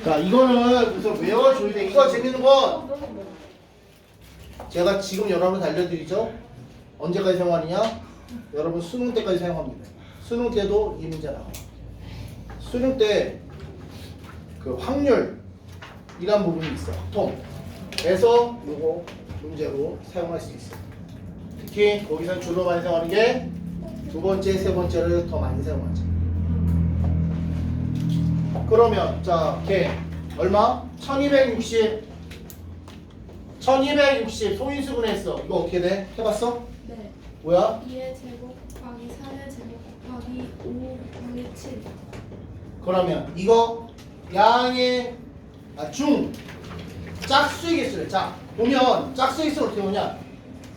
자, 이거는 우선 외워줘야 돼. 이거 재밌는 건 제가 지금 여러분 알려드리죠. 언제까지 사용하느냐? 여러분 수능 때까지 사용합니다. 수능 때도 이 문제 나와. 수능 때 그 확률이란 부분이 있어. 통에서 요거 문제로 사용할 수 있어. 특히 거기서 주로 많이 사용하는 게 두 번째, 세 번째를 더 많이 사용하죠. 그러면 자, 걔 얼마? 1260 소인수분했어. 이거 어떻게 돼? 해봤어? 네. 뭐야? 2의 제곱 곱하기 3의 제곱 곱하기 5 곱하기 7. 그러면 이거 양의 짝수의 개수래. 짝 보면 짝수의 개수는 어떻게 보냐?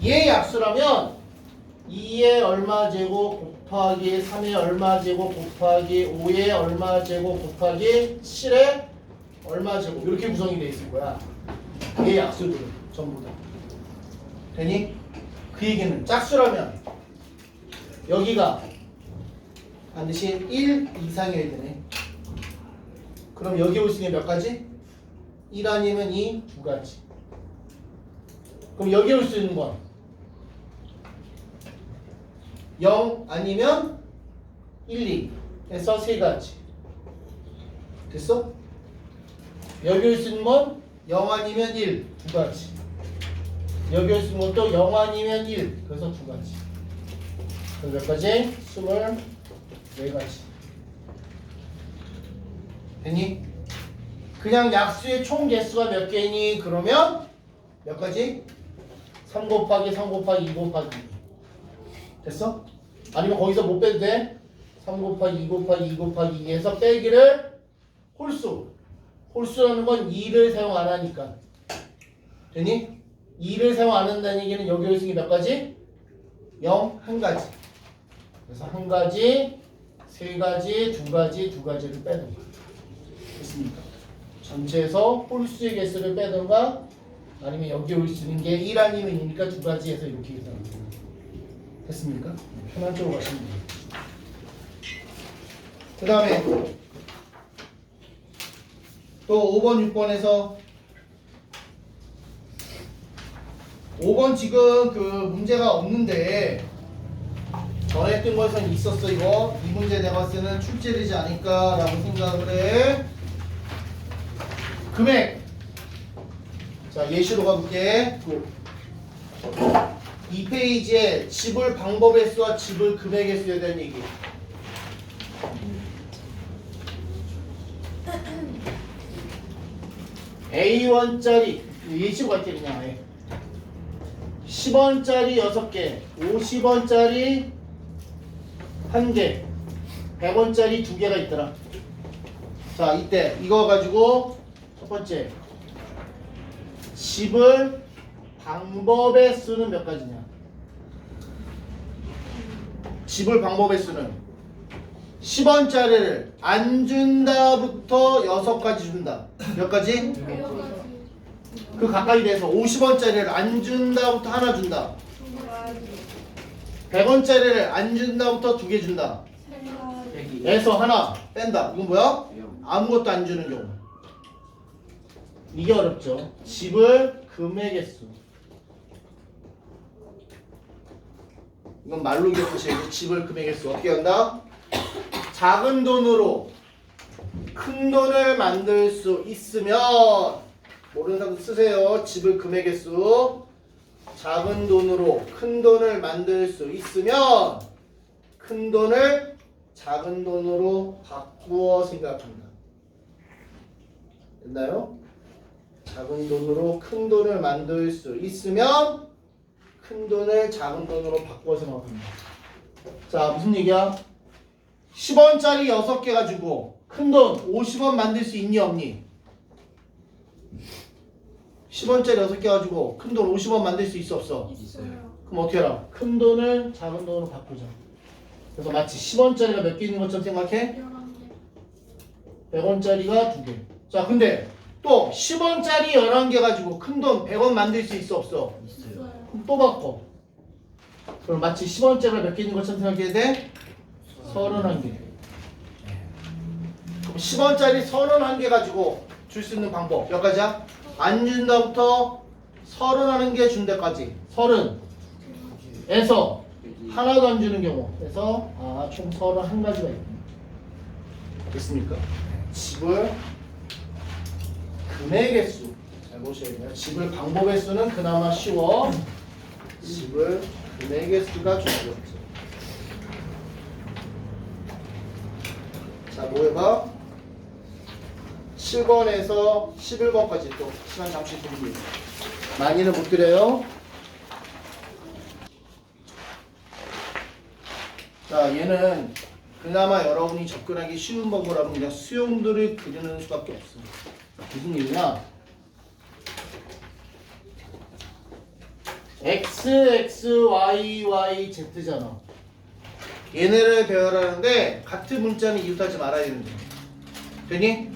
얘의 약수라면 2의 얼마 제곱 곱하기 3의 얼마 제곱 곱하기 5의 얼마 제곱 곱하기 7의 얼마 제곱 이렇게 구성이 돼 있을 거야. 얘의 약수들은 전부 다. 되니? 그 얘기는 짝수라면 여기가 반드시 1 이상이어야 되네. 그럼 여기 올 수 있는 몇 가지? 1 아니면 2, 두 가지. 그럼 여기 올 수 있는 건 0 아니면 1, 2 해서 세 가지. 됐어? 여기 올 수 있는 건 0 아니면 1, 두 가지. 여기 올 수 있는 것도 0 아니면 1, 그래서 두 가지. 그럼 몇 가지? 24가지. 됐니? 그냥 약수의 총 개수가 몇 개니? 그러면 몇 가지? 3 곱하기 3 곱하기 2 곱하기 2. 됐어? 아니면 거기서 못 빼도 돼? 3 곱하기 2 곱하기 2 곱하기 2에서 빼기를 홀수. 홀수라는 건 2를 사용 안 하니까. 되니? 2를 사용 안 한다는 얘기는 여기 올 수 있는 몇 가지? 0, 한 가지. 그래서 한 가지, 세 가지, 두 가지, 두 가지를 빼는 거야. 됐습니까? 전체에서 홀수의 개수를 빼던가 아니면 여기 올 수 있는 게 1 아니면 2니까 두 가지에서 이렇게 계산하는 거예요. 됐습니까? 편한 쪽으로 가시면 돼요. 그 다음에 또 5번, 6번에서 5번 지금 그 문제가 없는데 전에 했던 거에선 있었어. 이거 이 문제 내가 봤을 때는 출제되지 않을까 라고 생각을 해. 금액. 자, 예시로 가볼게. 이 페이지에 지불 방법의 수와 지불 금액의 수에 대한 얘기. A1짜리 예시로 갈게 그냥. 10원짜리 6개, 50원짜리 1개, 100원짜리 2개가 있더라. 자, 이때 이거 가지고 첫 번째 지불 방법의 수는 몇 가지냐? 지불 방법의 수는 10원짜리를 안 준다부터 6가지 준다. 몇 가지? 그 가까이 돼서 50원짜리를 안 준다부터 하나 준다. 100원짜리를 안 준다부터 2개 준다. 에서 하나 뺀다. 이건 뭐야? 아무것도 안 주는 경우. 이게 어렵죠. 지불 금액의 수. 이건 말로 기억하셔야 돼. 지불 금액의 수. 어떻게 한다? 작은 돈으로 큰 돈을 만들 수 있으면 모르는 사람도 쓰세요. 지불 금액의 수. 작은 돈으로 큰 돈을 만들 수 있으면 큰 돈을 작은 돈으로 바꾸어 생각합니다. 됐나요? 작은 돈으로 큰 돈을 만들 수 있으면 큰 돈을 작은 돈으로 바꿔서 나옵니다. 자, 무슨 얘기야? 10원짜리 6개 가지고 큰 돈 50원 만들 수 있니 없니? 10원짜리 6개 가지고 큰 돈 50원 만들 수 있어 없어? 있어요. 그럼 어떻게 해라? 큰 돈을 작은 돈으로 바꾸자. 그래서 마치 10원짜리가 몇 개 있는 것처럼 생각해? 11개. 100원짜리가 2개. 자, 근데 또 10원짜리 11개 가지고 큰 돈 100원 만들 수 있어 없어? 있어요. 있어요. 그럼 또 바꿔. 그럼 마치 10원짜리가 몇 개 있는 것처럼 생각해야 돼? 31개. 그럼 10원짜리 31개 가지고 줄 수 있는 방법 몇 가지야? 안 준다부터 31개 준 데까지 30에서 하나도 안 주는 경우 그래서 총 31가지가 있네. 됐습니까? 집을 금액의 수 잘 보셔야 돼요. 집을 방법의 수는 그나마 쉬워. 집을 금액의 수가 중요하죠. 자, 뭐 해봐? 7번에서 11번까지 또 시간 잠시 드리고 많이는 못 드려요. 자, 얘는 그나마 여러분이 접근하기 쉬운 방법이라면 그냥 수용들을 그리는 수밖에 없습니다. 무슨 일이냐? x, x, y, y, z잖아. 얘네를 배열하는데 같은 문자는 이웃하지 말아야 되는데. 되니?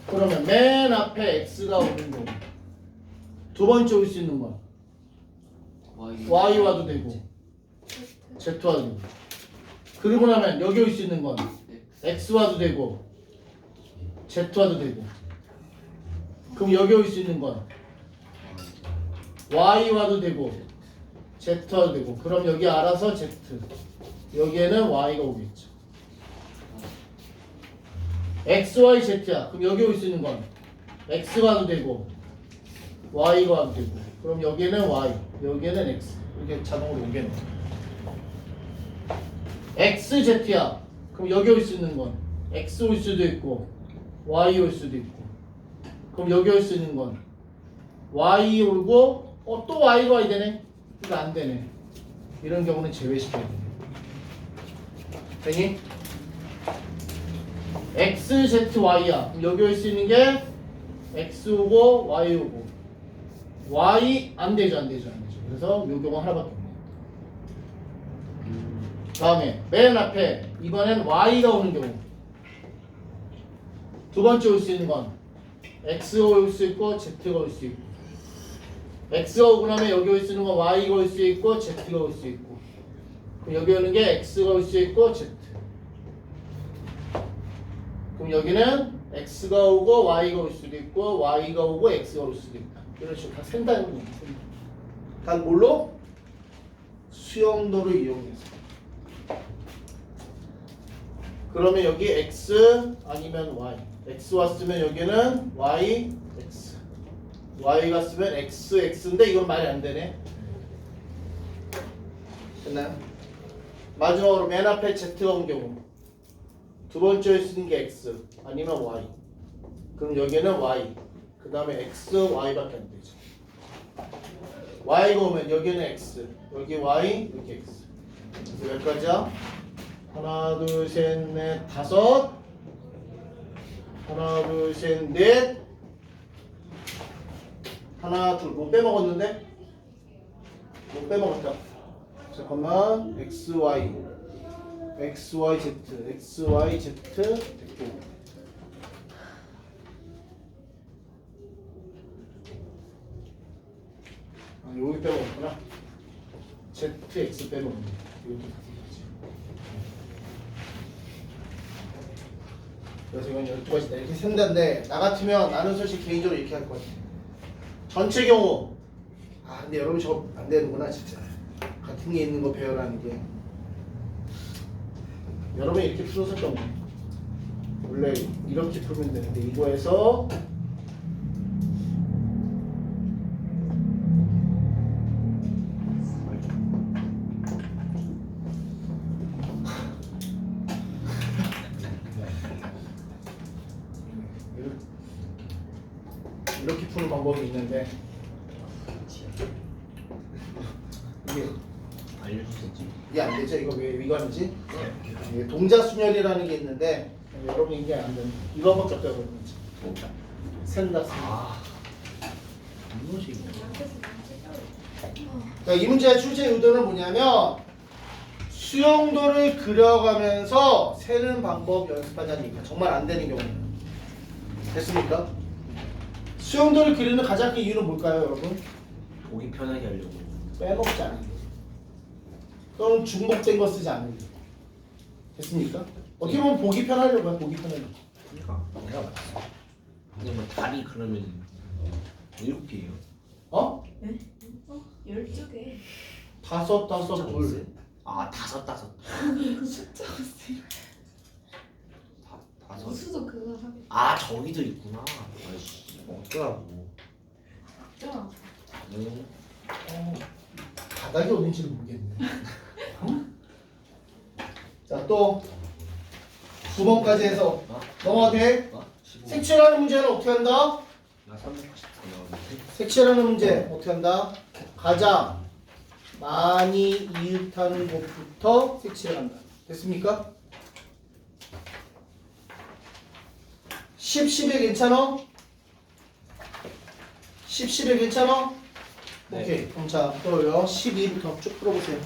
그러면 맨 앞에 x가 오는 거. 두 번째 올 수 있는 건 y와도 되고 z와도 되고. 그리고 나면 여기 올 수 있는 건 x와도 되고 z와도 되고. 그럼 여기 올 수 있는 건 y와도 되고 z와도 되고. 그럼 여기 알아서 z. 여기에는 y가 오겠죠. x, y, z야. 그럼 여기 올 수 있는 건 x와도 되고 y가 와도 되고. 그럼 여기에는 y, 여기에는 x. 이렇게 자동으로 옮겨놓어. x, z야. 그럼 여기 올 수 있는 건 x 올 수도 있고 y 올 수도 있고. 그럼 여기 올 수 있는 건 y 오고 또 y가 와야 되네. 이거 안 되네. 이런 경우는 제외시켜야 되네. 되니? x, z, y야. 그럼 여기 올 수 있는 게 x 오고 y 오고 y 안 되죠, 안 되죠, 안 되죠. 그래서 요 경우 하나밖에 없네. 다음에 맨 앞에 이번엔 y가 오는 경우 두 번째 올 수 있는 건 x가 올 수 있고 z가 올 수 있고. x가 오고 나면 여기 올 수 있는 건 y가 올 수 있고 z가 올 수 있고. 그럼 여기 오는 게 x가 올 수 있고 z. 그럼 여기는 x가 오고 y가 올 수도 있고 y가 오고 x가 올 수도 있고. 이런 식으로 다 센다는 거예요. 다 뭘로? 수용도를 이용해서. 그러면 여기 x 아니면 y. x 왔으면 여기는 y, x. y 갔으면 x, x인데 이건 말이 안 되네. 됐나요? 마지막으로 맨 앞에 z가 온 경우 두 번째에 쓰는 게 x 아니면 y. 그럼 여기는 y. 그 다음에 x, y밖에 안 되죠. y가 오면 여기는 x, 여기 y, 여기 x. 그래서 몇 가지야? 하나, 둘, 셋, 넷, 다섯. 하나, 둘, 셋, 넷. 하나, 둘. 뭐 빼먹었는데? 뭐 빼먹었다. 잠깐만. x, y. x, y, z. x, y, z. 됐고. 여기 빼먹었구나. z, x 빼먹었네. 이것도 그래서 이건 12가지다. 이렇게 센다는데 나 같으면 나는 솔직히 개인적으로 이렇게 할 것 같아. 전체 경우 근데 여러분 저거 안 되는구나 진짜. 같은 게 있는 거 배열하는 게 여러분이 이렇게 풀었었던 거 원래 이렇게 풀면 되는데 이거에서 이렇게 푸는 방법이 있는데 이게 알려주셨지. 이게 안 되죠? 이거 왜 위관이지? 이게 동자 순열이라는 게 있는데 여러분 이게 안 되는 이거밖에 없다고 그러지. 샌다. 이것이냐? 자, 이 문제의 출제 의도는 뭐냐면 수용도를 그려가면서 세는 방법 연습하자는 얘기야. 정말 안 되는 경우는 됐습니까? 수용도를 그리는 가장 큰 이유는 뭘까요, 여러분? 보기 편하게 하려고. 빼먹지 않는 거. 그럼 중복된 거 쓰지 않는 거. 됐습니까? 어떻게 보면 보기 편하려고요. 보기 편하려고. 그러니까 내가 맞았어. 근데 뭐 답이 그러면 7개예요. 어? 12개. 다섯 둘. 아, 다섯. 숫자 없어요. 다섯. 수도 그거 하겠다. 아, 저기도 있구나. 아이씨, 어쩌라고. 자, 응. 바닥이 어딘지를 모르겠네. 자, 또 9번까지 해서 넘어가도 돼? 15. 색칠하는 문제는 어떻게 한다? 나 384 나왔는데. 색칠하는 문제 어떻게 한다? 가장 많이 이웃하는 곳부터 색칠을 한다. 됐습니까? 10, 10에 괜찮아? 10, 10에 괜찮아? 네. 오케이. 그럼 자, 또요. 12부터 쭉 풀어보세요.